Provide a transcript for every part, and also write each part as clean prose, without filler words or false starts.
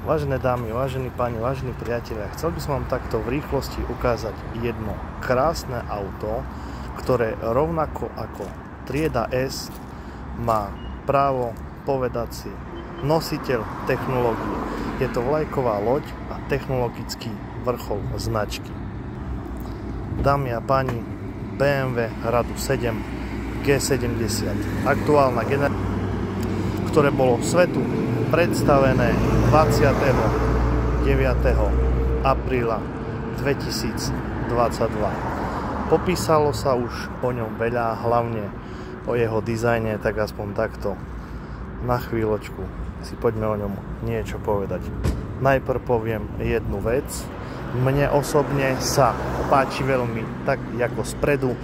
Vážené dámy, vážení páni, vážení priatelia, chcel by som vám takto v rýchlosti ukázať jedno krásne auto, ktoré rovnako ako trieda S má právo povedať si nositeľ technológií. Je to vlajková loď a technologický vrchol značky. Dámy a páni, BMW Radu 7 G70, aktuálna generácia, ktoré bolo svetu predstavené 29. apríla 2022. Popísalo sa už o ňom veľa, hlavne o jeho dizajne, tak aspoň takto na chvíľočku si poďme o ňom niečo povedať. Najprv poviem jednu vec. Mne osobne sa páči veľmi, tak ako spredu,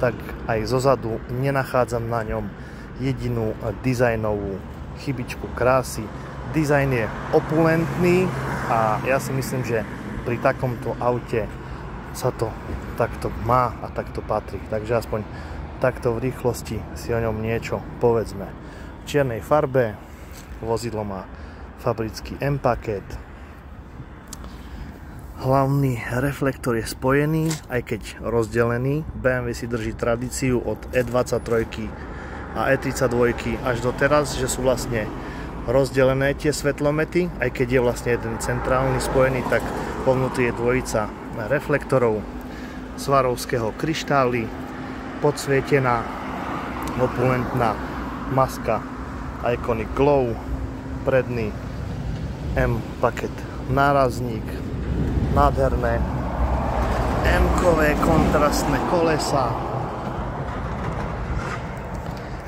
tak aj zozadu. Nenachádzam na ňom jedinú dizajnovú chybičku krásy. Dizajn je opulentný a ja si myslím, že pri takomto aute sa to takto má a takto patrí. Takže aspoň takto v rýchlosti si o ňom niečo povedzme. V čiernej farbe, vozidlo má fabrický M-paket. Hlavný reflektor je spojený, aj keď rozdelený. BMW si drží tradíciu od E23 a E32 až do teraz, že sú vlastne rozdelené tie svetlomety, aj keď je vlastne jeden centrálny spojený, tak vo vnútri je dvojica reflektorov Swarovského kryštály, podsvietená opulentná maska Iconic Glow, predný M-paket nárazník, nádherné M-kové kontrastné kolesa.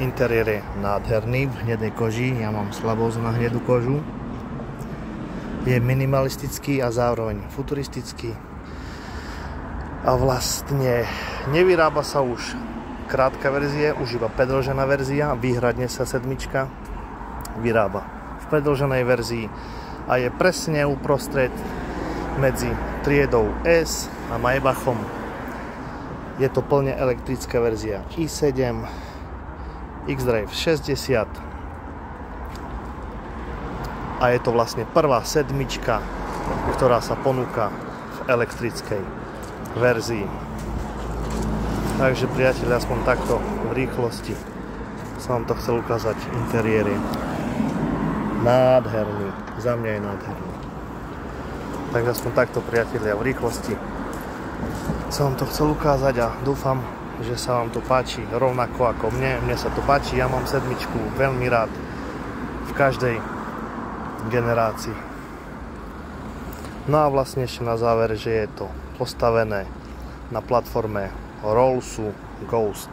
Interiér je nádherný, v hnedej koži, ja mám slabosť na hnedú kožu. Je minimalistický a zároveň futuristický. A vlastne nevyrába sa už krátka verzie, už iba predĺžená verzia, výhradne sa sedmička vyrába v predĺženej verzii a je presne uprostred medzi triedou S a Maybachom. Je to plne elektrická verzia i7 X-Drive 60 a je to vlastne prvá sedmička, ktorá sa ponúka v elektrickej verzii. Takže priatelia, aspoň takto v rýchlosti som vám to chcel ukázať. Interiér je nádherný, za mňa je nádherný. Takže aspoň takto, priatelia, v rýchlosti som vám to chcel ukázať a dúfam, že sa vám to páči rovnako ako mne. Mne sa to páči, ja mám sedmičku veľmi rád v každej generácii. No a vlastne ešte na záver, že je to postavené na platforme Rollsu Ghost.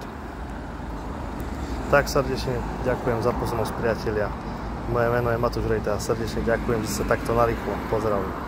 Tak srdečne ďakujem za pozornosť, priatelia. Moje meno je Matúš Rejta a srdečne ďakujem, že sa takto narýchlo pozdravujem.